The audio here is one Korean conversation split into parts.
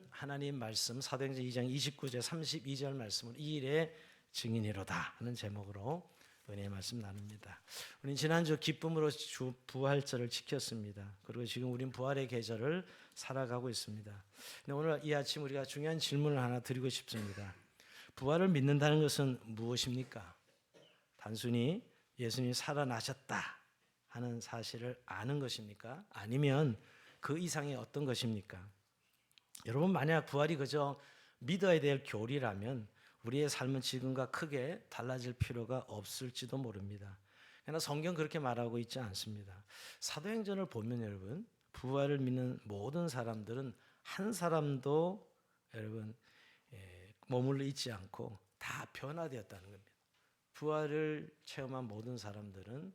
하나님 말씀 사도행전 2장 29절 32절 말씀을 이 일의 증인이로다 하는 제목으로 은혜의 말씀 나눕니다. 우리는 지난주 기쁨으로 주 부활절을 지켰습니다. 그리고 지금 우린 부활의 계절을 살아가고 있습니다. 근데 오늘 이 아침 우리가 중요한 질문을 하나 드리고 싶습니다. 부활을 믿는다는 것은 무엇입니까? 단순히 예수님이 살아나셨다 하는 사실을 아는 것입니까? 아니면 그 이상의 어떤 것입니까? 여러분, 만약 부활이 그저 믿어야 될 교리라면 우리의 삶은 지금과 크게 달라질 필요가 없을지도 모릅니다. 그러나 성경 그렇게 말하고 있지 않습니다. 사도행전을 보면 여러분, 부활을 믿는 모든 사람들은 한 사람도 여러분 머물러 있지 않고 다 변화되었다는 겁니다. 부활을 체험한 모든 사람들은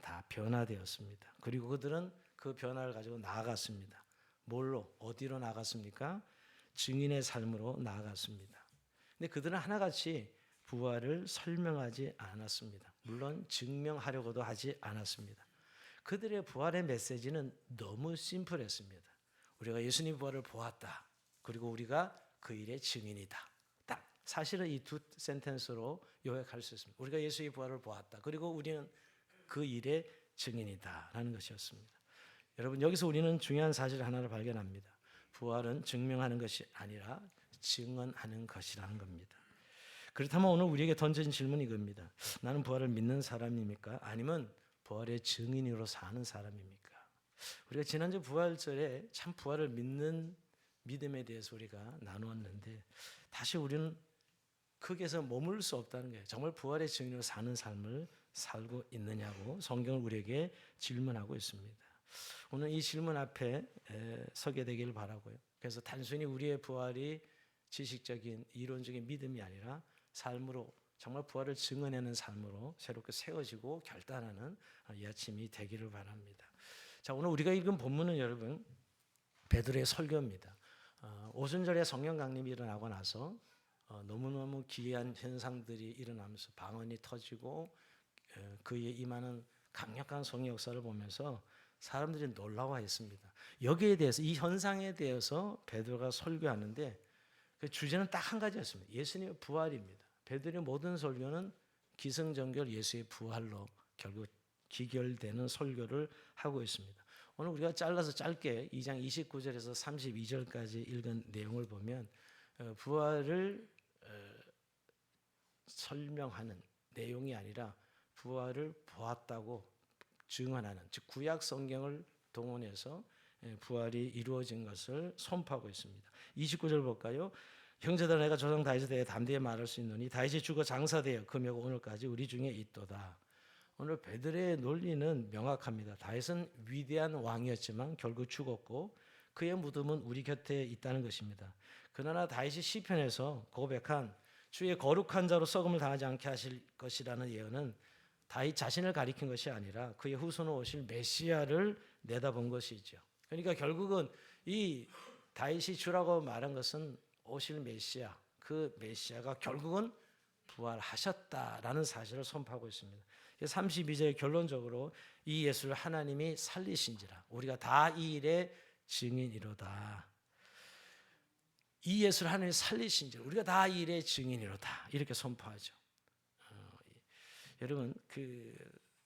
다 변화되었습니다. 그리고 그들은 그 변화를 가지고 나아갔습니다. 뭘로? 어디로 나아갔습니까? 증인의 삶으로 나아갔습니다. 근데 그들은 하나같이 부활을 설명하지 않았습니다. 물론 증명하려고도 하지 않았습니다. 그들의 부활의 메시지는 너무 심플했습니다. 우리가 예수님 부활을 보았다. 그리고 우리가 그 일의 증인이다. 딱 사실은 이 두 센텐스로 요약할 수 있습니다. 우리가 예수의 부활을 보았다. 그리고 우리는 그 일의 증인이다라는 것이었습니다. 여러분, 여기서 우리는 중요한 사실 하나를 발견합니다. 부활은 증명하는 것이 아니라 증언하는 것이라는 겁니다. 그렇다면 오늘 우리에게 던진 질문이 이겁니다. 나는 부활을 믿는 사람입니까? 아니면 부활의 증인으로 사는 사람입니까? 우리가 지난주 부활절에 참 부활을 믿는 믿음에 대해서 우리가 나누었는데 다시 우리는 거기에서 머물 수 없다는 거예요. 정말 부활의 증인으로 사는 삶을 살고 있느냐고 성경은 우리에게 질문하고 있습니다. 오늘 이 질문 앞에 서게 되기를 바라고요. 그래서 단순히 우리의 부활이 지식적인 이론적인 믿음이 아니라 삶으로 정말 부활을 증언하는 삶으로 새롭게 세워지고 결단하는 이 아침이 되기를 바랍니다. 자, 오늘 우리가 읽은 본문은 여러분 베드로의 설교입니다. 오순절에 성령 강림이 일어나고 나서 너무너무 기이한 현상들이 일어나면서 방언이 터지고 그에 임하는 강력한 성의 역사를 보면서 사람들이 놀라워했습니다. 여기에 대해서 이 현상에 대해서 베드로가 설교하는데 그 주제는 딱 한 가지였습니다. 예수님의 부활입니다. 베드로의 모든 설교는 기승전결 예수의 부활로 결국 기결되는 설교를 하고 있습니다. 오늘 우리가 잘라서 짧게 2장 29절에서 32절까지 읽은 내용을 보면 부활을 설명하는 내용이 아니라 부활을 보았다고 증언하는, 즉 구약 성경을 동원해서 부활이 이루어진 것을 선포하고 있습니다. 29절 볼까요? 형제들, 내가 조상 다윗에 대해 담대히 말할 수 있노니 다윗이 죽어 장사되어 금여가 오늘까지 우리 중에 있도다. 오늘 베드로의 논리는 명확합니다. 다윗은 위대한 왕이었지만 결국 죽었고 그의 무덤은 우리 곁에 있다는 것입니다. 그러나 다윗이 시편에서 고백한 주의 거룩한 자로 썩음을 당하지 않게 하실 것이라는 예언은 다윗 자신을 가리킨 것이 아니라 그의 후손으로 오실 메시아를 내다본 것이죠. 그러니까 결국은 이 다윗이 주라고 말한 것은 오실 메시아, 그 메시아가 결국은 부활하셨다라는 사실을 선포하고 있습니다. 32절에 결론적으로 이 예수를 하나님이 살리신지라 우리가 다 이 일의 증인이로다. 이 예수를 하나님이 살리신지라 우리가 다 이 일의 증인이로다. 이렇게 선포하죠. 여러분, 그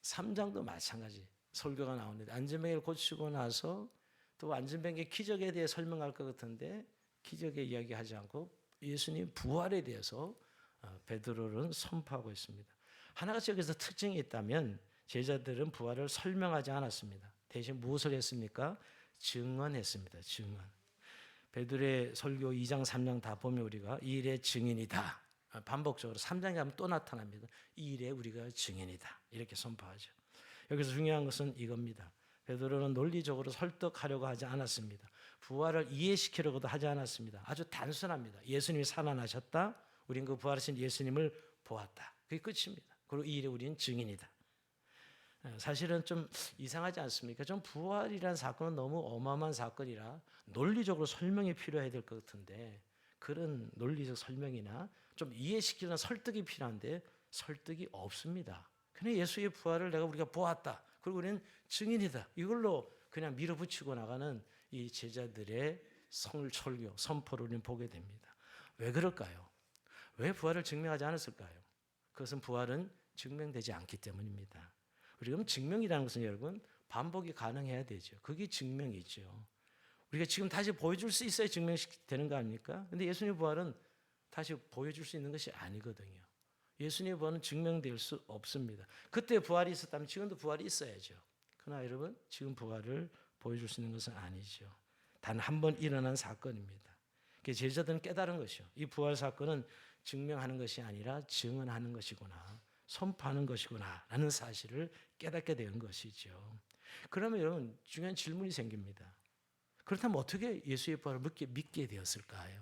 3장도 마찬가지 설교가 나오는데 안진뱅이를 고치고 나서 또 안진뱅이의 기적에 대해 설명할 것 같은데 기적의 이야기하지 않고 예수님 부활에 대해서 베드로는 선포하고 있습니다. 하나같이 여기서 특징이 있다면 제자들은 부활을 설명하지 않았습니다. 대신 무엇을 했습니까? 증언했습니다. 증언. 베드로의 설교 2장 3장 다 보면 우리가 이 일의 증인이다. 반복적으로 3장에 가면 또 나타납니다. 이 일에 우리가 증인이다. 이렇게 선포하죠. 여기서 중요한 것은 이겁니다. 베드로는 논리적으로 설득하려고 하지 않았습니다. 부활을 이해시키려고도 하지 않았습니다. 아주 단순합니다. 예수님이 살아나셨다. 우린 그 부활하신 예수님을 보았다. 그게 끝입니다. 그리고 이 일에 우리는 증인이다. 사실은 좀 이상하지 않습니까? 좀 부활이라는 사건은 너무 어마어마한 사건이라 논리적으로 설명이 필요해야 될 것 같은데 그런 논리적 설명이나 좀 이해시키는 설득이 필요한데 설득이 없습니다. 그냥 예수의 부활을 우리가 보았다. 그리고 우리는 증인이다. 이걸로 그냥 밀어붙이고 나가는 이 제자들의 성철교, 선포를 우리는 보게 됩니다. 왜 그럴까요? 왜 부활을 증명하지 않았을까요? 그것은 부활은 증명되지 않기 때문입니다. 그럼 증명이라는 것은 여러분 반복이 가능해야 되죠. 그게 증명이죠. 우리가 지금 다시 보여줄 수 있어야 증명되는 거 아닙니까? 근데 예수님의 부활은 다시 보여줄 수 있는 것이 아니거든요. 예수님의 부활은 증명될 수 없습니다. 그때 부활이 있었다면 지금도 부활이 있어야죠. 그러나 여러분 지금 부활을 보여줄 수 있는 것은 아니죠. 단 한 번 일어난 사건입니다. 제자들은 깨달은 것이요. 이 부활 사건은 증명하는 것이 아니라 증언하는 것이구나. 선포하는 것이구나 라는 사실을 깨닫게 된 것이죠. 그러면 여러분 중요한 질문이 생깁니다. 그렇다면 어떻게 예수의 부활을 믿게 되었을까요?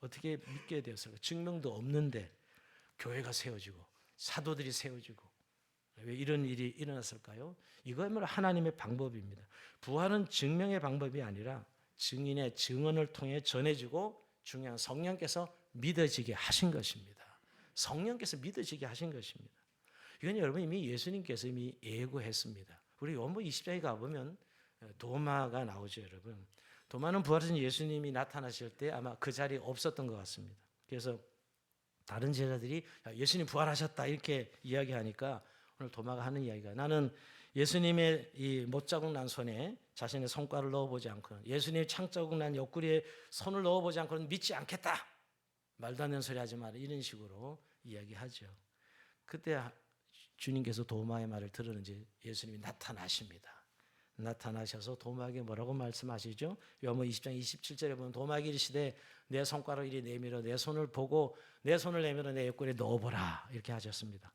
어떻게 믿게 되었을까요? 증명도 없는데 교회가 세워지고 사도들이 세워지고 왜 이런 일이 일어났을까요? 이거야말로 하나님의 방법입니다. 부활은 증명의 방법이 아니라 증인의 증언을 통해 전해지고 중요한 성령께서 믿어지게 하신 것입니다. 성령께서 믿어지게 하신 것입니다. 이건 여러분 이미 예수님께서 이미 예고했습니다. 우리 요한복음 20장에 가보면 도마가 나오죠, 여러분. 도마는 부활하신 예수님이 나타나실 때 아마 그 자리에 없었던 것 같습니다. 그래서 다른 제자들이 예수님 부활하셨다 이렇게 이야기하니까 오늘 도마가 하는 이야기가 나는 예수님의 이 못자국 난 손에 자신의 손가락을 넣어보지 않고는 예수님의 창자국 난 옆구리에 손을 넣어보지 않고는 믿지 않겠다. 말도 안 되는 소리 하지 마라 이런 식으로 이야기하죠. 그때 주님께서 도마의 말을 들었는지 예수님이 나타나십니다. 나타나셔서 도마에게 뭐라고 말씀하시죠? 요한복음 20장 27절에 보면 도마에게 이르시되 내 손가락을 이리 내밀어 내 손을 보고 내 손을 내밀어 내 옆구리에 넣어보라 이렇게 하셨습니다.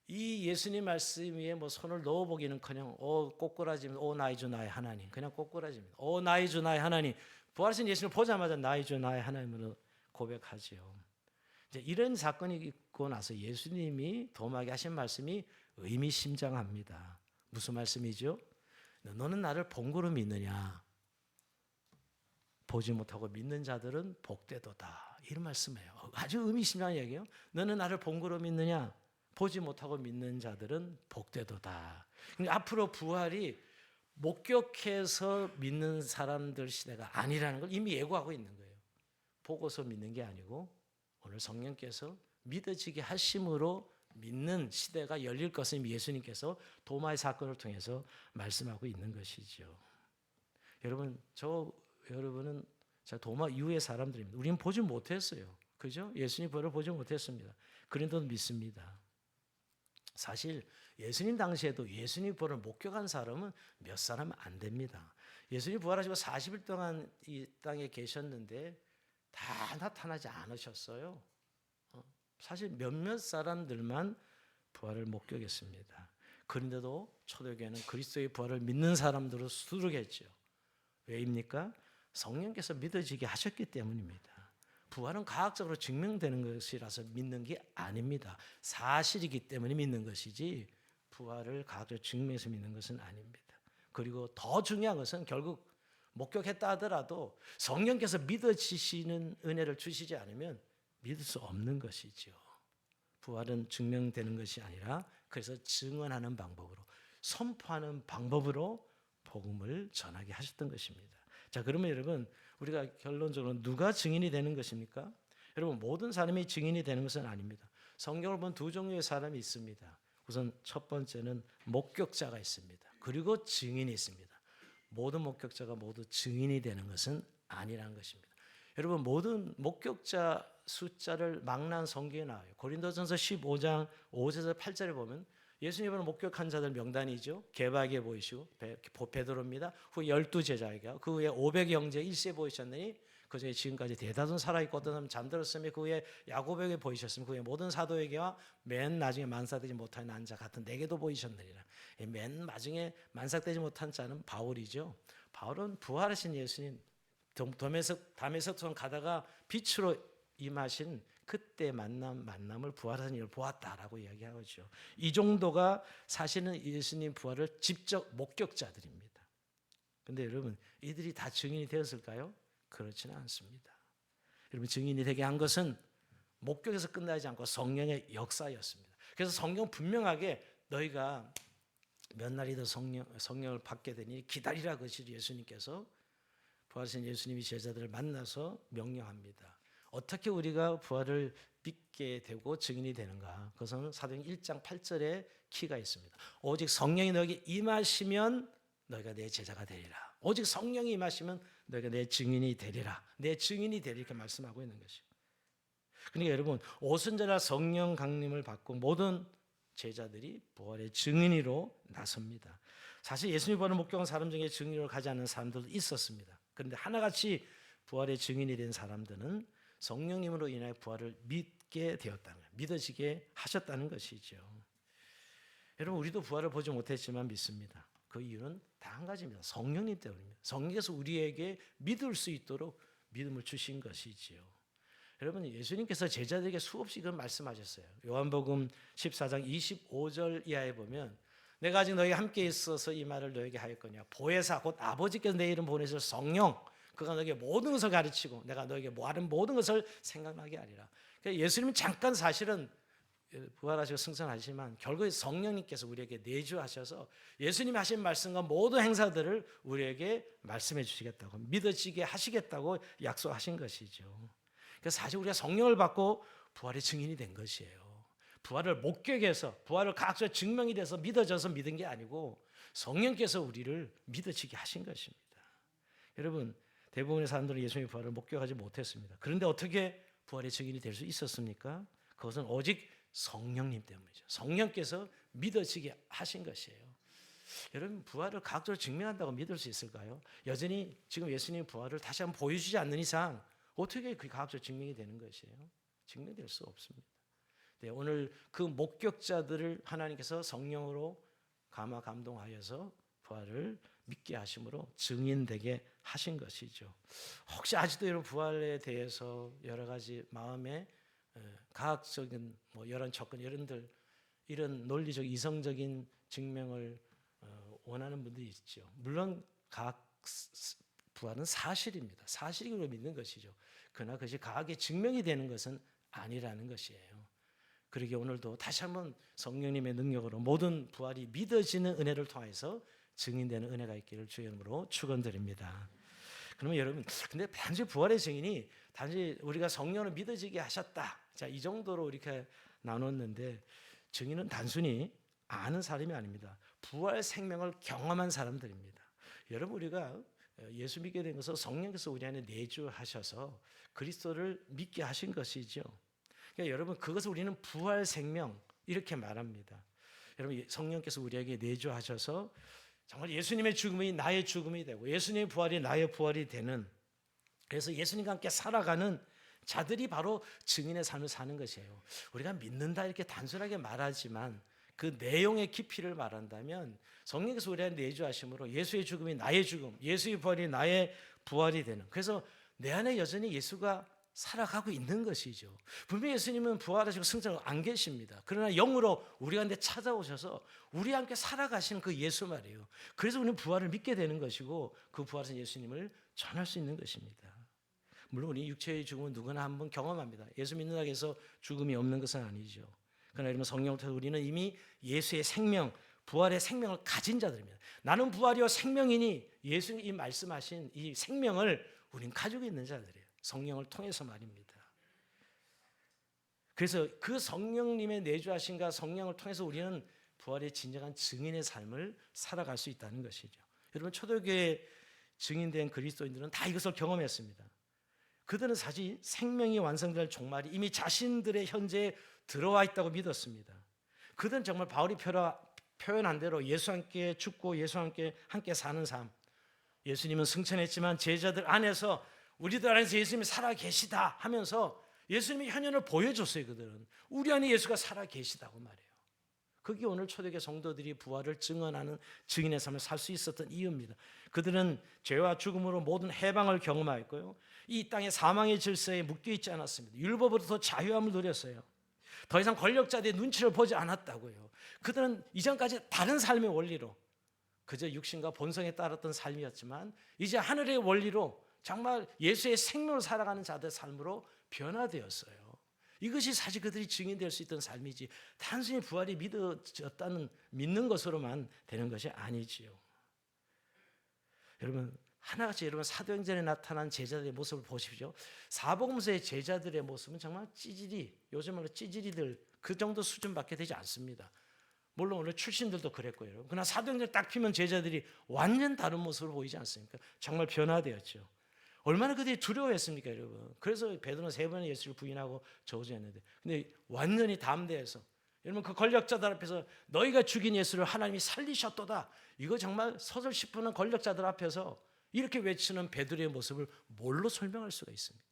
이 예수님 말씀 위에 뭐 손을 넣어보기는커녕 꼬꾸라지면 나의 주 나의 하나님 그냥 꼬꾸라집니다. 나의 주 나의 하나님 부활하신 예수님을 보자마자 나의 주 나의 하나님으로 고백하지요. 이제 이런 사건이 있고 나서 예수님이 도마에게 하신 말씀이 의미심장합니다. 무슨 말씀이죠? 너는 나를 본거로 믿느냐? 보지 못하고 믿는 자들은 복되도다. 이런 말씀이에요. 아주 의미심장한 얘기예요. 너는 나를 본거로 믿느냐? 보지 못하고 믿는 자들은 복되도다. 그러니까 앞으로 부활이 목격해서 믿는 사람들 시대가 아니라는 걸 이미 예고하고 있는 거예요. 보고서 믿는 게 아니고 오늘 성령께서 믿어지게 하심으로 믿는 시대가 열릴 것을 예수님께서 도마의 사건을 통해서 말씀하고 있는 것이죠. 여러분은 도마 이후의 사람들입니다. 우리는 보지 못했어요. 그죠? 예수님 부활을 보지 못했습니다. 그런데도 믿습니다. 사실 예수님 당시에도 예수님 부활을 목격한 사람은 몇 사람 안 됩니다. 예수님 부활하시고 40일 동안 이 땅에 계셨는데 다 나타나지 않으셨어요. 사실 몇몇 사람들만 부활을 목격했습니다. 그런데도 초대교회는 그리스도의 부활을 믿는 사람들로 수두룩했죠. 왜입니까? 성령께서 믿어지게 하셨기 때문입니다. 부활은 과학적으로 증명되는 것이라서 믿는 게 아닙니다. 사실이기 때문에 믿는 것이지 부활을 과학적으로 증명해서 믿는 것은 아닙니다. 그리고 더 중요한 것은 결국 목격했다 하더라도 성령께서 믿어지시는 은혜를 주시지 않으면 믿을 수 없는 것이죠. 부활은 증명되는 것이 아니라 그래서 증언하는 방법으로 선포하는 방법으로 복음을 전하게 하셨던 것입니다. 자, 그러면 여러분 우리가 결론적으로 누가 증인이 되는 것입니까? 여러분 모든 사람이 증인이 되는 것은 아닙니다. 성경을 보면 두 종류의 사람이 있습니다. 우선 첫 번째는 목격자가 있습니다. 그리고 증인이 있습니다. 모든 목격자가 모두 증인이 되는 것은 아니라는 것입니다. 여러분 모든 목격자 숫자를 망라한 성경에 나와요. 고린도전서 15장 5절에서 8절에 보면 예수님을 목격한 자들 명단이죠. 개박에 보이시고 베드로입니다. 후 12제자에게 그 후에 500 형제 일세 보이셨느니 그 중에 지금까지 대다수는 살아있고 어떤 사람은 잠들었으며 그 후에 야곱에게 보이셨으며 그 후에 모든 사도에게와 맨 나중에 만삭되지 못한 난 자 같은 내게도 보이셨느니라. 맨 나중에 만삭되지 못한 자는 바울이죠. 바울은 부활하신 예수님 담에서 가다가 빛으로 임하신 그때 만남을 부활하신 일을 보았다라고 이야기하죠. 이 정도가 사실은 예수님 부활을 직접 목격자들입니다. 그런데 여러분 이들이 다 증인이 되었을까요? 그렇지는 않습니다. 여러분 증인이 되게 한 것은 목격에서 끝나지 않고 성령의 역사였습니다. 그래서 성경 분명하게 너희가 몇 날이 더 성령을 받게 되니 기다리라 그러시죠. 예수님께서 부활하신 예수님이 제자들을 만나서 명령합니다. 어떻게 우리가 부활을 믿게 되고 증인이 되는가? 그것은 사도행전 1장 8절에 키가 있습니다. 오직 성령이 너에게 임하시면 너희가 내 제자가 되리라. 오직 성령이 임하시면 너희가 내 증인이 되리라. 내 증인이 되리라 이렇게 말씀하고 있는 것이죠. 그러니까 여러분 오순절날 성령 강림을 받고 모든 제자들이 부활의 증인으로 나섭니다. 사실 예수님 부활을 목격한 사람 중에 증인으로 가지 않는 사람들도 있었습니다. 그런데 하나같이 부활의 증인이 된 사람들은 성령님으로 인하여 부활을 믿게 되었다는 거예요. 믿어지게 하셨다는 것이죠. 여러분 우리도 부활을 보지 못했지만 믿습니다. 그 이유는 다 한 가지입니다. 성령님 때문입니다. 성령께서 우리에게 믿을 수 있도록 믿음을 주신 것이지요. 여러분 예수님께서 제자들에게 수없이 그런 말씀하셨어요. 요한복음 14장 25절 이하에 보면 내가 아직 너희와 함께 있어서 이 말을 너희에게 하였거니와 보혜사 곧 아버지께서 내 이름 보내실 성령 그가 너에게 모든 것을 가르치고 내가 너에게 하는 모든 것을 생각나게 하리라. 그러니까 예수님은 잠깐 사실은 부활하시고 승천하시지만 결국에 성령님께서 우리에게 내주하셔서 예수님이 하신 말씀과 모든 행사들을 우리에게 말씀해 주시겠다고 믿어지게 하시겠다고 약속하신 것이죠. 그러니까 사실 우리가 성령을 받고 부활의 증인이 된 것이에요. 부활을 목격해서 부활을 각자 증명이 돼서 믿어져서 믿은 게 아니고 성령께서 우리를 믿어지게 하신 것입니다. 여러분 대부분의 사람들은 예수님의 부활을 목격하지 못했습니다. 그런데 어떻게 부활의 증인이 될 수 있었습니까? 그것은 오직 성령님 때문이죠. 성령께서 믿어지게 하신 것이에요. 여러분 부활을 과학적으로 증명한다고 믿을 수 있을까요? 여전히 지금 예수님 부활을 다시 한번 보여주지 않는 이상 어떻게 그 과학적으로 증명이 되는 것이에요? 증명될 수 없습니다. 네, 오늘 그 목격자들을 하나님께서 성령으로 감화 감동하여서 부활을 믿게 하심으로 증인되게 하신 것이죠. 혹시 아직도 이런 부활에 대해서 여러 가지 마음에 과학적인 이런 접근 이런 논리적 이성적인 증명을 원하는 분들이 있죠. 물론 과학 부활은 사실입니다. 사실이라고 믿는 것이죠. 그러나 그것이 과학의 증명이 되는 것은 아니라는 것이에요. 그러기에 오늘도 다시 한번 성령님의 능력으로 모든 부활이 믿어지는 은혜를 통해서 증인되는 은혜가 있기를 주의 이름으로 축원드립니다. 그러면 여러분, 근데 단지 부활의 증인이 단지 우리가 성령을 믿어지게 하셨다. 자, 이 정도로 이렇게 나눴는데 증인은 단순히 아는 사람이 아닙니다. 부활 생명을 경험한 사람들입니다. 여러분 우리가 예수 믿게 된 것은 성령께서 우리 안에 내주하셔서 그리스도를 믿게 하신 것이죠. 그러니까 여러분 그것을 우리는 부활 생명 이렇게 말합니다. 여러분 성령께서 우리에게 내주하셔서 정말 예수님의 죽음이 나의 죽음이 되고 예수님의 부활이 나의 부활이 되는 그래서 예수님과 함께 살아가는 자들이 바로 증인의 삶을 사는 것이에요. 우리가 믿는다 이렇게 단순하게 말하지만 그 내용의 깊이를 말한다면 성령께서 우리 안에 내주하심으로 예수의 죽음이 나의 죽음, 예수의 부활이 나의 부활이 되는 그래서 내 안에 여전히 예수가 살아가고 있는 것이죠. 분명히 예수님은 부활하시고 승천하고 안 계십니다. 그러나 영으로 우리 가운데 찾아오셔서 우리와 함께 살아가시는 그 예수 말이에요. 그래서 우리는 부활을 믿게 되는 것이고 그 부활하신 예수님을 전할 수 있는 것입니다. 물론 우리 육체의 죽음은 누구나 한번 경험합니다. 예수 믿는다고 해서 죽음이 없는 것은 아니죠. 그러나 이러면 성령을 통해서 우리는 이미 예수의 생명, 부활의 생명을 가진 자들입니다. 나는 부활이요 생명이니 예수님이 말씀하신 이 생명을 우리는 가지고 있는 자들이에요. 성령을 통해서 말입니다. 그래서 그 성령님의 내주하심과 성령을 통해서 우리는 부활의 진정한 증인의 삶을 살아갈 수 있다는 것이죠. 여러분 초대교회 증인된 그리스도인들은 다 이것을 경험했습니다. 그들은 사실 생명이 완성될 종말이 이미 자신들의 현재에 들어와 있다고 믿었습니다. 그들은 정말 바울이 표현한 대로 예수와 함께 죽고 예수와 함께 사는 삶. 예수님은 승천했지만 제자들 안에서 우리들 안에서 예수님이 살아 계시다 하면서 예수님의 현현을 보여줬어요. 그들은 우리 안에 예수가 살아 계시다고 말해요. 그게 오늘 초대교회 성도들이 부활을 증언하는 증인의 삶을 살 수 있었던 이유입니다. 그들은 죄와 죽음으로 모든 해방을 경험하였고요. 이 땅의 사망의 질서에 묶여있지 않았습니다. 율법으로부터 자유함을 누렸어요. 더 이상 권력자들의 눈치를 보지 않았다고요. 그들은 이전까지 다른 삶의 원리로 그저 육신과 본성에 따랐던 삶이었지만 이제 하늘의 원리로 정말 예수의 생명을 살아가는 자들의 삶으로 변화되었어요. 이것이 사실 그들이 증인될 수 있던 삶이지 단순히 부활이 믿어졌다는 믿는 것으로만 되는 것이 아니지요. 여러분 하나같이 여러분 사도행전에 나타난 제자들의 모습을 보십시오. 사복음서의 제자들의 모습은 정말 찌질이, 요즘 말로 찌질이들 그 정도 수준밖에 되지 않습니다. 물론 오늘 출신들도 그랬고요. 그러나 사도행전 딱 피면 제자들이 완전 다른 모습을 보이지 않습니까? 정말 변화되었죠. 얼마나 그들이 두려워했습니까, 여러분? 그래서 베드로는 3번의 예수를 부인하고 저주했는데, 근데 완전히 담대해서, 여러분 그 권력자들 앞에서 너희가 죽인 예수를 하나님이 살리셨도다. 이거 정말 서설 10분은 권력자들 앞에서 이렇게 외치는 베드로의 모습을 뭘로 설명할 수가 있습니까?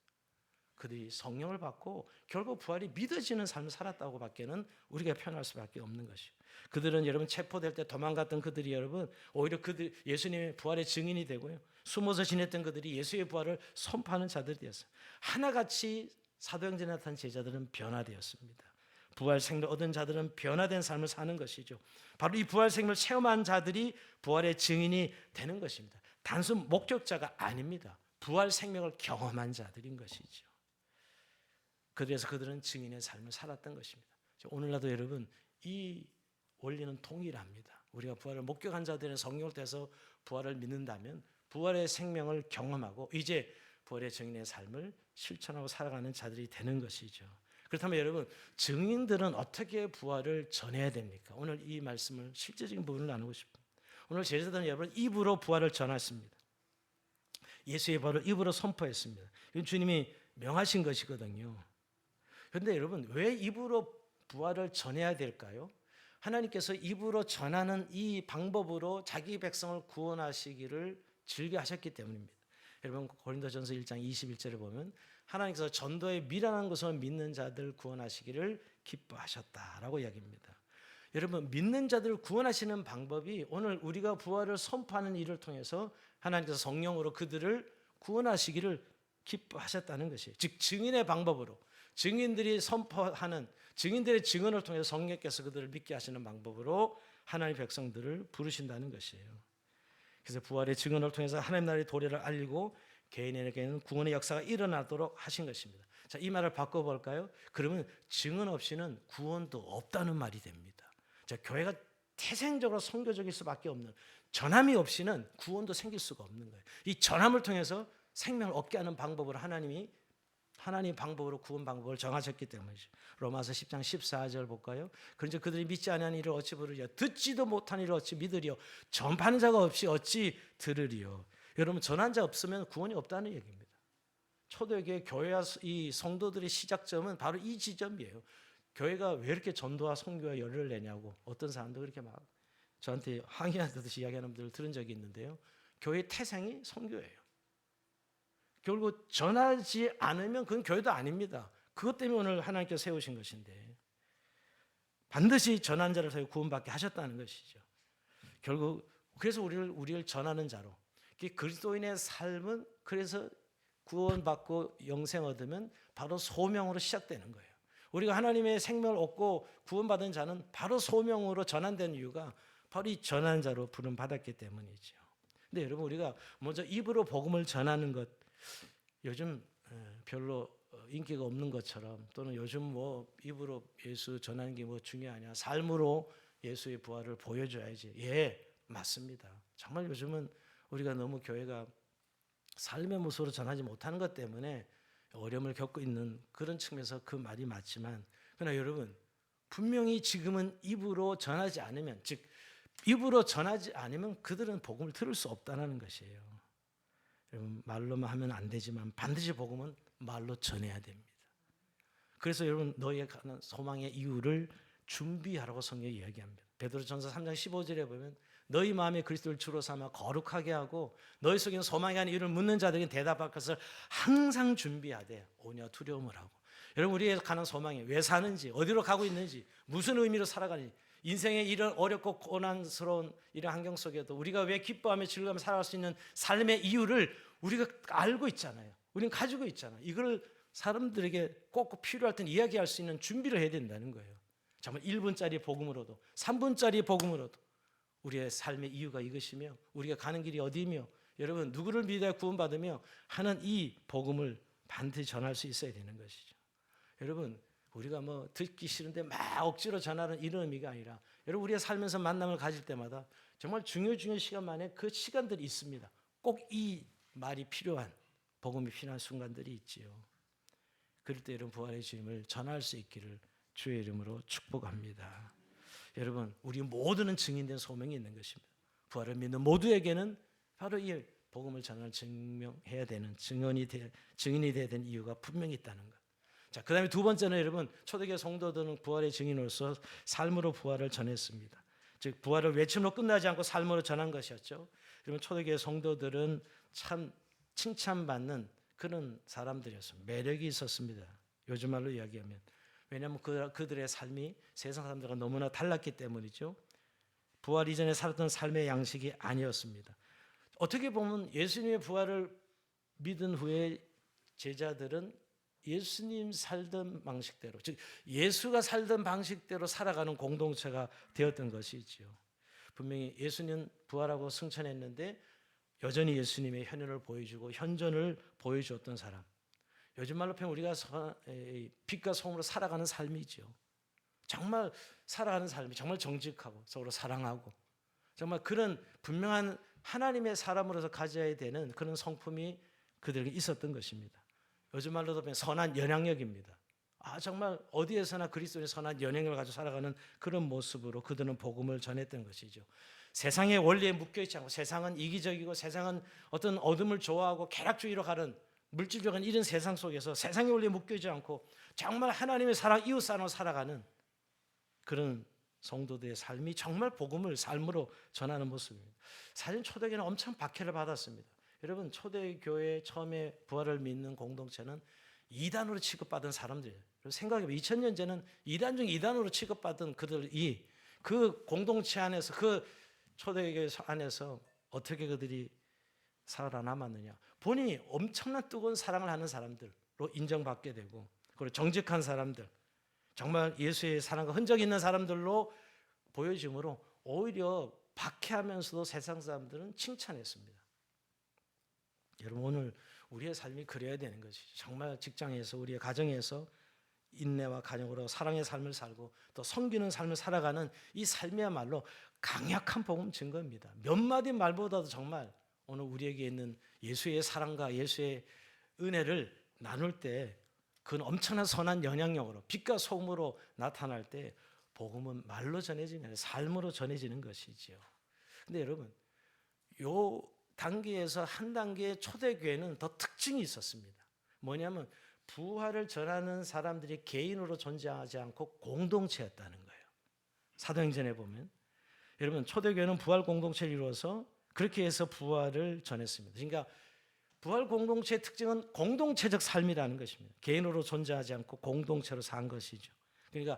그들이 성령을 받고 결국 부활이 믿어지는 삶을 살았다고 밖에는 우리가 표현할 수밖에 없는 것이요. 그들은 여러분 체포될 때 도망갔던 그들이 여러분 오히려 그들 예수님의 부활의 증인이 되고요. 숨어서 지냈던 그들이 예수의 부활을 선포하는 자들이 되었어요. 하나같이 사도행전에 나타난 제자들은 변화되었습니다. 부활 생명을 얻은 자들은 변화된 삶을 사는 것이죠. 바로 이 부활 생명을 체험한 자들이 부활의 증인이 되는 것입니다. 단순 목격자가 아닙니다. 부활 생명을 경험한 자들인 것이죠. 그래서 그들은 증인의 삶을 살았던 것입니다. 오늘날도 여러분 이 원리는 동일합니다. 우리가 부활을 목격한 자들의 성령을 통해서 부활을 믿는다면 부활의 생명을 경험하고 이제 부활의 증인의 삶을 실천하고 살아가는 자들이 되는 것이죠. 그렇다면 여러분 증인들은 어떻게 부활을 전해야 됩니까? 오늘 이 말씀을 실제적인 부분을 나누고 싶습니다. 오늘 제자들은 여러분 입으로 부활을 전했습니다. 예수의 부활을 입으로 선포했습니다. 이건 주님이 명하신 것이거든요. 그런데 여러분 왜 입으로 부활을 전해야 될까요? 하나님께서 입으로 전하는 이 방법으로 자기 백성을 구원하시기를 즐겨하셨기 때문입니다. 여러분 고린도전서 1장 21절에 보면 하나님께서 전도에 미련한 것을 믿는 자들 구원하시기를 기뻐하셨다라고 이야기합니다. 여러분 믿는 자들을 구원하시는 방법이 오늘 우리가 부활을 선포하는 일을 통해서 하나님께서 성령으로 그들을 구원하시기를 기뻐하셨다는 것이에요. 즉 증인의 방법으로 증인들이 선포하는 증인들의 증언을 통해서 성령께서 그들을 믿게 하시는 방법으로 하나님의 백성들을 부르신다는 것이에요. 그래서 부활의 증언을 통해서 하나님 나라의 도래를 알리고 개인에게는 구원의 역사가 일어나도록 하신 것입니다. 자, 이 말을 바꿔볼까요? 그러면 증언 없이는 구원도 없다는 말이 됩니다. 자, 교회가 태생적으로 선교적일 수밖에 없는 전함이 없이는 구원도 생길 수가 없는 거예요. 이 전함을 통해서 생명을 얻게 하는 방법으로 하나님이 하나님 방법으로 구원 방법을 정하셨기 때문이죠. 로마서 10장 14절 볼까요? 그런즉 그들이 믿지 아니하는 이를 어찌 부르리요? 듣지도 못한 이를 어찌 믿으리요? 전파하는 자가 없이 어찌 들으리요? 여러분 전한 자 없으면 구원이 없다는 얘기입니다. 초대교회 교회와 이 성도들의 시작점은 바로 이 지점이에요. 교회가 왜 이렇게 전도와 선교와 열을 내냐고 어떤 사람도 그렇게 막 저한테 항의하듯이 이야기하는 분들을 들은 적이 있는데요. 교회의 태생이 선교예요. 결국 전하지 않으면 그건 교회도 아닙니다. 그것 때문에 오늘 하나님께서 세우신 것인데 반드시 전한 자를 통해 구원받게 하셨다는 것이죠. 결국 그래서 우리를 전하는 자로 그리스도인의 삶은 그래서 구원받고 영생 얻으면 바로 소명으로 시작되는 거예요. 우리가 하나님의 생명을 얻고 구원받은 자는 바로 소명으로 전환된 이유가 바로 이 전하는 자로 부름받았기 때문이죠. 근데 여러분 우리가 먼저 입으로 복음을 전하는 것 요즘 별로 인기가 없는 것처럼 또는 요즘 뭐 입으로 예수 전하는 게 뭐 중요하냐 삶으로 예수의 부활을 보여줘야지. 예, 맞습니다. 정말 요즘은 우리가 너무 교회가 삶의 모습으로 전하지 못하는 것 때문에 어려움을 겪고 있는 그런 측면에서 그 말이 맞지만 그러나 여러분 분명히 지금은 입으로 전하지 않으면 즉 입으로 전하지 않으면 그들은 복음을 들을 수 없다는 것이에요. 여러분 말로만 하면 안 되지만 반드시 복음은 말로 전해야 됩니다. 그래서 여러분 너희의 가는 소망의 이유를 준비하라고 성경이 이야기합니다. 베드로전서 3장 15절에 보면 너희 마음에 그리스도를 주로 삼아 거룩하게 하고 너희 속에 소망이 하는 이유를 묻는 자들에게 대답할 것을 항상 준비하되 오냐 두려움을 하고. 여러분 우리의 가는 소망이 왜 사는지 어디로 가고 있는지 무슨 의미로 살아가는지 인생의 이런 어렵고 고난스러운 이런 환경 속에도 우리가 왜 기뻐하며 즐거워하며 살아갈 수 있는 삶의 이유를 우리가 알고 있잖아요. 우리는 가지고 있잖아요. 이걸 사람들에게 꼭 필요할 땐 이야기할 수 있는 준비를 해야 된다는 거예요. 정말 1분짜리 복음으로도 3분짜리 복음으로도 우리의 삶의 이유가 이것이며 우리가 가는 길이 어디며 여러분 누구를 믿어야 구원받으며 하는 이 복음을 반드시 전할 수 있어야 되는 것이죠. 여러분 우리가 뭐 듣기 싫은데 막 억지로 전하는 이런 의미가 아니라 여러분 우리가 살면서 만남을 가질 때마다 정말 중요한 시간 만에 그 시간들이 있습니다. 꼭 이 말이 필요한 복음이 필요한 순간들이 있지요. 그럴 때 이런 부활의 주님을 전할 수 있기를 주의 이름으로 축복합니다. 여러분, 우리 모두는 증인된 소명이 있는 것입니다. 부활을 믿는 모두에게는 바로 이 복음을 전할 증명해야 되는 증인이 돼야 되는 이유가 분명히 있다는 것. 자, 그다음에 두 번째는 여러분, 초대교회 성도들은 부활의 증인으로서 삶으로 부활을 전했습니다. 즉 부활을 외침으로 끝나지 않고 삶으로 전한 것이었죠. 여러분, 초대교회 성도들은 참 칭찬받는 그런 사람들이었습니다. 매력이 있었습니다. 요즘 말로 이야기하면. 왜냐하면 그들의 삶이 세상 사람들과 너무나 달랐기 때문이죠. 부활 이전에 살았던 삶의 양식이 아니었습니다. 어떻게 보면 예수님의 부활을 믿은 후에 제자들은 예수님 살던 방식대로, 즉 예수가 살던 방식대로 살아가는 공동체가 되었던 것이지요. 분명히 예수님 부활하고 승천했는데 여전히 예수님의 현현을 보여주고 현존을 보여주었던 사람. 요즘 말로 표현 우리가 빛과 소금으로 살아가는 삶이죠. 정말 살아가는 삶이 정말 정직하고 서로 사랑하고 정말 그런 분명한 하나님의 사람으로서 가져야 되는 그런 성품이 그들에게 있었던 것입니다. 요즘 말로도 보면 선한 연양력입니다. 정말 어디에서나 그리스도의 선한 연양력을 가지고 살아가는 그런 모습으로 그들은 복음을 전했던 것이죠. 세상의 원리에 묶여있지 않고 세상은 이기적이고 세상은 어떤 어둠을 좋아하고 쾌락주의로 가는 물질적인 이런 세상 속에서 세상의 원리에 묶여있지 않고 정말 하나님의 사랑, 이웃 사랑으로 살아가는 그런 성도들의 삶이 정말 복음을 삶으로 전하는 모습입니다. 사실 초대교회는 엄청 박해를 받았습니다. 여러분, 초대교회 처음에 부활을 믿는 공동체는 이단으로 취급받은 사람들이에요. 생각해보면 2000년 전에는 이단 중 이단으로 취급받은 그들이 그 공동체 안에서 그 초대교회 안에서 어떻게 그들이 살아남았느냐. 본인이 엄청난 뜨거운 사랑을 하는 사람들로 인정받게 되고 그리고 정직한 사람들, 정말 예수의 사랑과 흔적이 있는 사람들로 보여짐으로 오히려 박해하면서도 세상 사람들은 칭찬했습니다. 여러분, 오늘 우리의 삶이 그래야 되는 것이죠. 정말 직장에서 우리의 가정에서 인내와 간역으로 사랑의 삶을 살고 또 섬기는 삶을 살아가는 이 삶이야말로 강력한 복음 증거입니다. 몇 마디 말보다도 정말 오늘 우리에게 있는 예수의 사랑과 예수의 은혜를 나눌 때 그건 엄청난 선한 영향력으로 빛과 소금으로 나타날 때 복음은 말로 전해지는 아니라 삶으로 전해지는 것이지요. 근데 여러분, 요 단계에서 한 단계 초대교회는 더 특징이 있었습니다. 뭐냐면 부활을 전하는 사람들이 개인으로 존재하지 않고 공동체였다는 거예요. 사도행전에 보면 여러분, 초대교회는 부활 공동체를 이루어서 그렇게 해서 부활을 전했습니다. 그러니까 부활 공동체의 특징은 공동체적 삶이라는 것입니다. 개인으로 존재하지 않고 공동체로 산 것이죠. 그러니까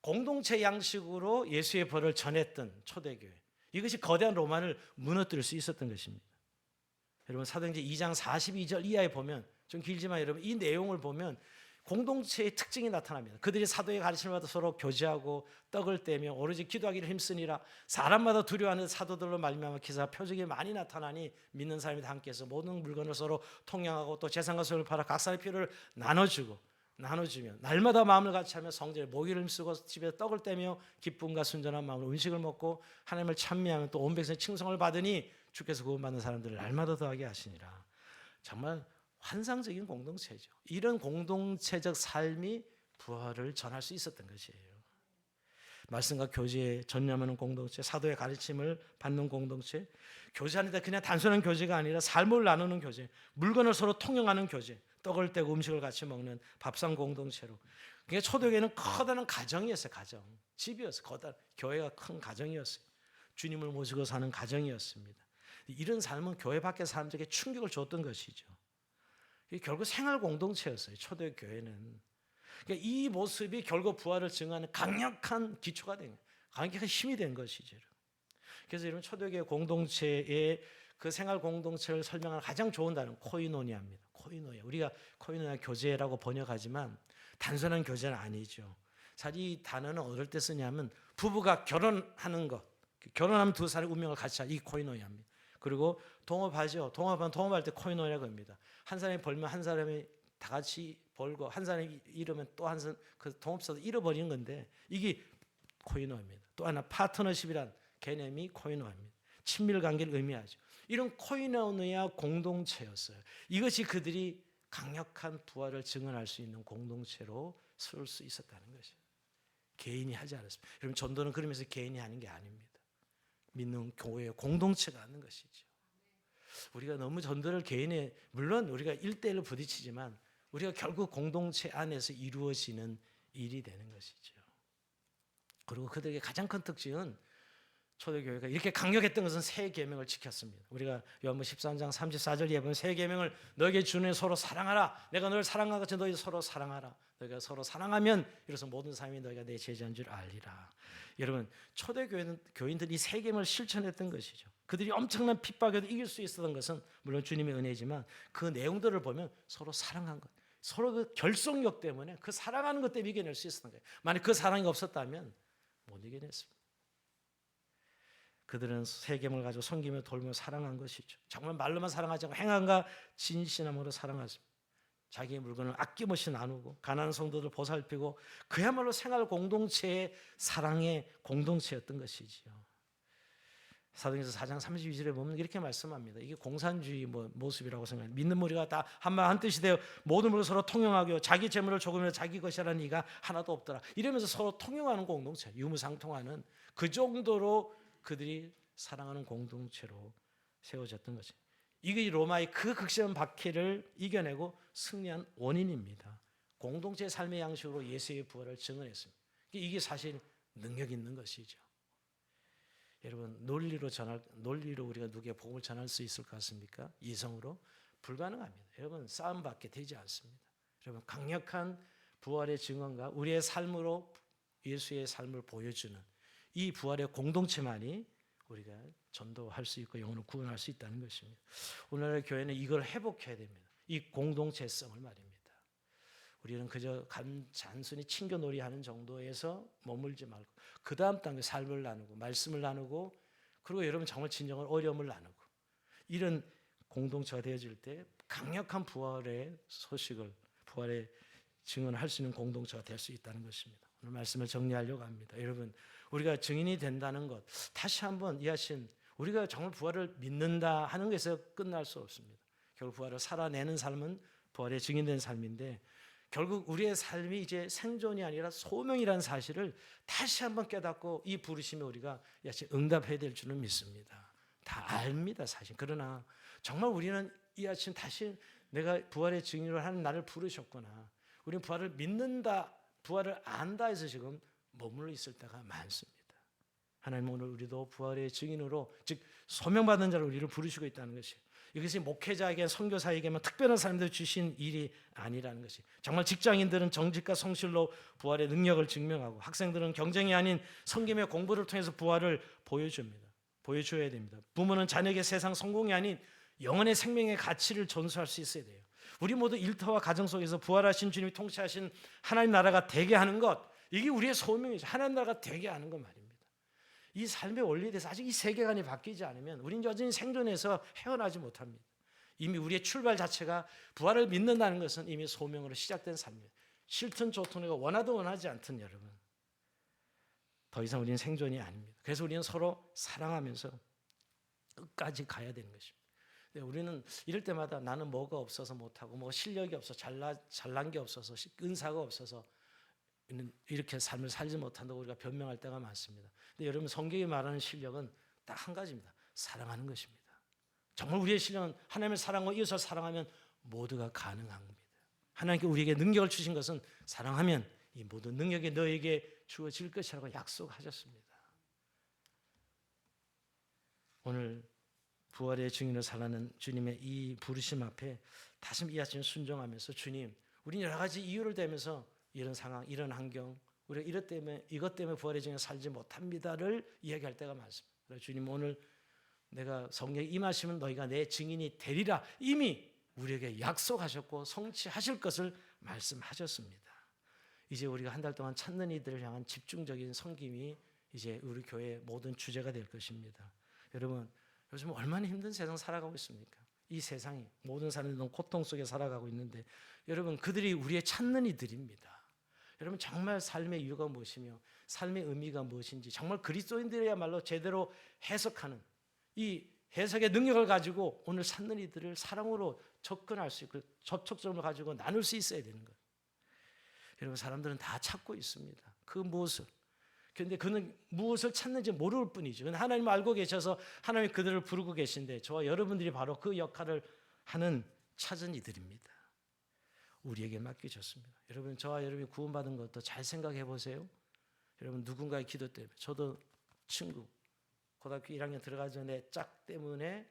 공동체 양식으로 예수의 부활을 전했던 초대교회, 이것이 거대한 로마를 무너뜨릴 수 있었던 것입니다. 여러분, 사도행전 2장 42절 이하에 보면, 좀 길지만 여러분 이 내용을 보면 공동체의 특징이 나타납니다. 그들이 사도의 가르침을 받아 서로 교제하고 떡을 떼며 오로지 기도하기를 힘쓰니라. 사람마다 두려워하는 사도들로 말미암아 기사와 표적이 많이 나타나니 믿는 사람이 다 함께해서 모든 물건을 서로 통용하고 또 재산과 소유를 팔아 각 사람의 필요를 나눠주며 날마다 마음을 같이하며 성전에 모기를 힘쓰고 집에서 떡을 떼며 기쁨과 순전한 마음으로 음식을 먹고 하나님을 찬미하며 또 온 백성의 칭송을 받으니 주께서 구원받는 사람들을 날마다 더하게 하시니라. 정말 환상적인 공동체죠. 이런 공동체적 삶이 부활을 전할 수 있었던 것이에요. 말씀과 교제에 전념하는 공동체, 사도의 가르침을 받는 공동체, 교제하는데 그냥 단순한 교제가 아니라 삶을 나누는 교제, 물건을 서로 통용하는 교제, 떡을 떼고 음식을 같이 먹는 밥상 공동체로. 그러니까 초대교회는 커다란 가정이었어요. 가정, 집이었어요. 커다란 교회가 큰 가정이었어요. 주님을 모시고 사는 가정이었습니다. 이런 삶은 교회 밖의 사람들에게 충격을 줬던 것이죠. 결국 생활 공동체였어요. 초대교회는. 그러니까 이 모습이 결국 부활을 증거하는 강력한 기초가 된 거예요. 강력한 힘이 된 것이죠. 그래서 이런 초대교회 공동체의 그 생활 공동체를 설명하는 가장 좋은 단어는 코이노니아입니다. 코이노니아. 우리가 코이노니아 교제라고 번역하지만 단순한 교제는 아니죠. 사실 이 단어는 어떨 때 쓰냐면 부부가 결혼하는 것, 결혼하면 두 사람의 운명을 같이 하는 이 코이노니아입니다. 그리고 동업하죠. 동업할 때 코이노니아라고 합니다. 한 사람이 벌면 한 사람이 다 같이 벌고 한 사람이 잃으면 또 한 사람 그 동업사도 잃어버리는 건데 이게 코이노입니다. 또 하나 파트너십이란 개념이 코이노입니다. 친밀 관계를 의미하죠. 이런 코이노니아 공동체였어요. 이것이 그들이 강력한 부활을 증언할 수 있는 공동체로 세울 수 있었다는 것이에요. 개인이 하지 않았습니다. 여러분, 전도는 그러면서 개인이 하는 게 아닙니다. 믿는 교회의 공동체가 하는 것이죠. 우리가 너무 전도를 개인의, 물론 우리가 1대1로 부딪히지만 우리가 결국 공동체 안에서 이루어지는 일이 되는 것이죠. 그리고 그들에게 가장 큰 특징은 초대교회가 이렇게 강력했던 것은 새 계명을 지켰습니다. 우리가 요한복음 13장 34절에 보면 새 계명을 너에게 주는 서로 사랑하라. 내가 너를 사랑한 것처럼 너희 서로 사랑하라. 너희가 서로 사랑하면 이로써 모든 사람이 너희가 내 제자인 줄 알리라. 여러분, 초대교회는 교인들이 이 새 계명을 실천했던 것이죠. 그들이 엄청난 핍박에도 이길 수 있었던 것은 물론 주님의 은혜지만 그 내용들을 보면 서로 사랑한 것, 서로 그 결속력 때문에 그 사랑하는 것 때문에 이겨낼 수 있었던 거예요. 만약 그 사랑이 없었다면 못 이겨냈습니다. 그들은 새 계명을 가지고 섬기며 돌며 사랑한 것이죠. 정말 말로만 사랑하지 않고 행함과 진실함으로 사랑하십니다. 자기의 물건을 아낌없이 나누고 가난한 성도들 보살피고 그야말로 생활 공동체의 사랑의 공동체였던 것이지요. 사도행전서 4장 32절에 보면 이렇게 말씀합니다. 이게 공산주의 모습이라고 생각해요. 믿는 무리가 다 한마음 한뜻이 되어 모든 물을 서로 통용하고 자기 재물을 조금이라도 자기 것이라는 이가 하나도 없더라. 이러면서 서로 통용하는 공동체, 유무상통하는 그 정도로 그들이 사랑하는 공동체로 세워졌던 것이에요. 이게 로마의 그 극심한 박해를 이겨내고 승리한 원인입니다. 공동체의 삶의 양식으로 예수의 부활을 증언했습니다. 이게 사실 능력 있는 것이죠. 여러분, 논리로 우리가 누구에게 복음을 전할 수 있을 것 같습니까? 이성으로 불가능합니다. 여러분, 싸움밖에 되지 않습니다. 여러분, 강력한 부활의 증언과 우리의 삶으로 예수의 삶을 보여주는 이 부활의 공동체만이 우리가 전도할 수 있고 영혼을 구원할 수 있다는 것입니다. 오늘날 교회는 이걸 회복해야 됩니다. 이 공동체성을 말입니다. 우리는 그저 단순히 친교놀이하는 정도에서 머물지 말고 그 다음 단계 삶을 나누고 말씀을 나누고 그리고 여러분 정말 진정한 어려움을 나누고 이런 공동체가 되어질 때 강력한 부활의 소식을 부활의 증언할 수 있는 공동체가 될 수 있다는 것입니다. 오늘 말씀을 정리하려고 합니다. 여러분, 우리가 증인이 된다는 것 다시 한번 이해하신 우리가 정말 부활을 믿는다 하는 것에서 끝날 수 없습니다. 결국 부활을 살아내는 삶은 부활의 증인된 삶인데 결국 우리의 삶이 이제 생존이 아니라 소명이라는 사실을 다시 한번 깨닫고 이 부르심에 우리가 응답해야 될 줄은 믿습니다. 다 압니다 사실. 그러나 정말 우리는 이 아침 다시 내가 부활의 증인으로 하는 나를 부르셨구나. 우리는 부활을 믿는다, 부활을 안다 해서 지금 머물러 있을 때가 많습니다. 하나님 오늘 우리도 부활의 증인으로 즉 소명받은 자로 우리를 부르시고 있다는 것이에요. 이것이 목회자에게 선교사에게만 특별한 사람들 주신 일이 아니라는 것이 정말 직장인들은 정직과 성실로 부활의 능력을 증명하고 학생들은 경쟁이 아닌 섬김의 공부를 통해서 부활을 보여줘야 됩니다. 부모는 자녀에게 세상 성공이 아닌 영혼의 생명의 가치를 전수할 수 있어야 돼요. 우리 모두 일터와 가정 속에서 부활하신 주님이 통치하신 하나님 나라가 되게 하는 것 이게 우리의 소명이죠. 하나님 나라가 되게 하는 것 말입니다. 이 삶의 원리에 대해서 아직 이 세계관이 바뀌지 않으면 우리는 여전히 생존해서 헤어나지 못합니다. 이미 우리의 출발 자체가 부활을 믿는다는 것은 이미 소명으로 시작된 삶이에요. 싫든 좋든 우리가 원하든 원하지 않든 여러분 더 이상 우리는 생존이 아닙니다. 그래서 우리는 서로 사랑하면서 끝까지 가야 되는 것입니다. 우리는 이럴 때마다 나는 뭐가 없어서 못하고 뭐 실력이 없어서 잘난 게 없어서 은사가 없어서 이렇게 삶을 살지 못한다고 우리가 변명할 때가 많습니다. 근데 여러분 성경이 말하는 실력은 딱 한 가지입니다. 사랑하는 것입니다. 정말 우리의 실력은 하나님을 사랑하고 이웃을 사랑하면 모두가 가능한 겁니다. 하나님께 우리에게 능력을 주신 것은 사랑하면 이 모든 능력이 너에게 주어질 것이라고 약속하셨습니다. 오늘 부활의 증인으로 살아가는 주님의 이 부르심 앞에 다시 이 아침 순종하면서 주님, 우리는 여러 가지 이유를 대면서 이런 상황, 이런 환경, 우리가 이것 때문에 부활의 증인으로 살지 못합니다를 이야기할 때가 많습니다. 그래서 주님 오늘 내가 성령에 임하시면 너희가 내 증인이 되리라 이미 우리에게 약속하셨고 성취하실 것을 말씀하셨습니다. 이제 우리가 한 달 동안 찾는 이들을 향한 집중적인 섬김이 이제 우리 교회의 모든 주제가 될 것입니다. 여러분 요즘 얼마나 힘든 세상 살아가고 있습니까? 이 세상이 모든 사람들이 너무 고통 속에 살아가고 있는데 여러분 그들이 우리의 찾는 이들입니다. 여러분 정말 삶의 이유가 무엇이며 삶의 의미가 무엇인지 정말 그리스도인들이야말로 제대로 해석하는 이 해석의 능력을 가지고 오늘 찾는 이들을 사랑으로 접근할 수 있고 접촉점을 가지고 나눌 수 있어야 되는 거예요. 여러분, 사람들은 다 찾고 있습니다. 그 무엇을. 그런데 그는 무엇을 찾는지 모를 뿐이죠. 하나님을 알고 계셔서 하나님이 그들을 부르고 계신데 저와 여러분들이 바로 그 역할을 하는 찾은 이들입니다. 우리에게 맡기셨습니다. 여러분, 저와 여러분이 구원받은 것도 잘 생각해 보세요. 여러분, 누군가의 기도 때문에, 저도 친구 고등학교 1학년 들어가기 전에 짝 때문에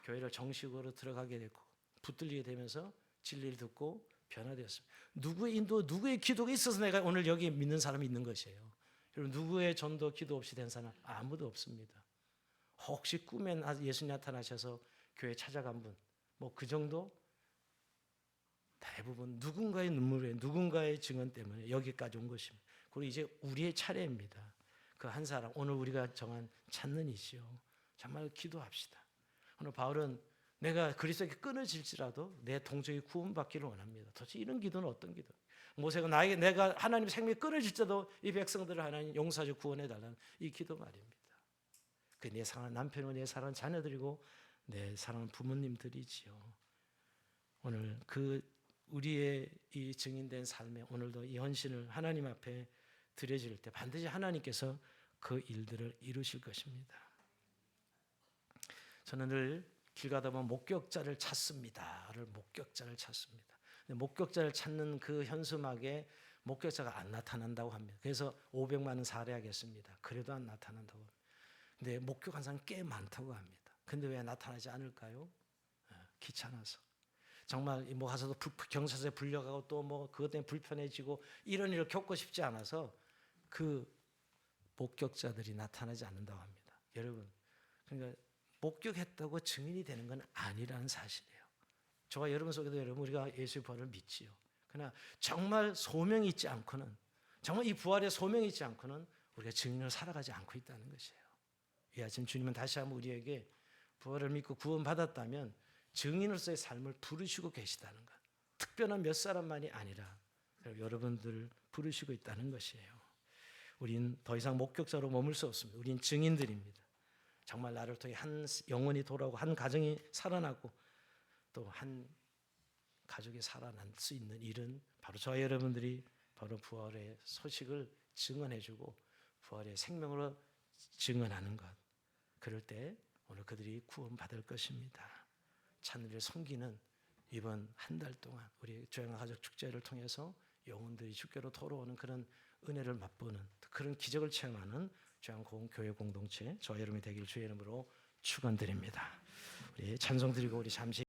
교회를 정식으로 들어가게 됐고 붙들리게 되면서 진리를 듣고 변화되었습니다. 누구의 인도, 누구의 기도가 있어서 내가 오늘 여기 믿는 사람이 있는 것이에요. 여러분, 누구의 전도 기도 없이 된 사람 아무도 없습니다. 혹시 꿈에 예수님 나타나셔서 교회 찾아간 분, 뭐 그 정도? 대부분 누군가의 눈물에 누군가의 증언 때문에 여기까지 온 것입니다. 그리고 이제 우리의 차례입니다. 그 한 사람, 오늘 우리가 정한 찾는 이시요. 정말 기도합시다. 오늘 바울은 내가 그리스도에게 끊어질지라도 내 동족이 구원받기를 원합니다. 도대체 이런 기도는 어떤 기도? 모세가 내가 하나님 생명이 끊어질지라도 이 백성들을 하나님 용서하여 구원해달라는 이 기도 말입니다. 그 내 사랑하는 남편이고 내 사랑하는 자녀들이고 내 사랑하는 부모님들이지요. 오늘 그 우리의 이 증인된 삶에 오늘도 이 헌신을 하나님 앞에 드려질 때 반드시 하나님께서 그 일들을 이루실 것입니다. 저는 늘 길 가다 보면 목격자를 찾습니다를 목격자를 찾습니다. 목격자를 찾는 그 현수막에 목격자가 안 나타난다고 합니다. 그래서 500만 원 살해하겠습니다. 그래도 안 나타난다고 합니다. 근데 목격한 사람 꽤 많다고 합니다. 근데 왜 나타나지 않을까요? 귀찮아서. 정말 뭐 가서도 경찰서에 불려가고 또 뭐 그것 때문에 불편해지고 이런 일을 겪고 싶지 않아서 그 목격자들이 나타나지 않는다고 합니다. 여러분, 그러니까 목격했다고 증인이 되는 건 아니라는 사실이에요. 저와 여러분 속에도 여러분 우리가 예수의 부활을 믿지요. 그러나 정말 소명이 있지 않고는, 정말 이 부활의 소명이 있지 않고는 우리가 증인을 살아가지 않고 있다는 것이에요. 이 아침 주님은 다시 한번 우리에게 부활을 믿고 구원받았다면 증인으로서의 삶을 부르시고 계시다는 것. 특별한 몇 사람만이 아니라 여러분들을 부르시고 있다는 것이에요. 우린 더 이상 목격자로 머물 수 없습니다. 우린 증인들입니다. 정말 나를 통해 한 영혼이 돌아오고 한 가정이 살아나고 또 한 가족이 살아날 수 있는 일은 바로 저와 여러분들이 바로 부활의 소식을 증언해주고 부활의 생명으로 증언하는 것. 그럴 때 오늘 그들이 구원받을 것입니다. 찬미를 섬기는 이번 한 달 동안 우리 조양가 가족 축제를 통해서 영혼들이 주께로 돌아오는 그런 은혜를 맛보는 그런 기적을 체험하는 조양공 교회 공동체 저와 여러분이 되길 주의 이름으로 축원드립니다. 우리 찬송 드리고 우리 잠시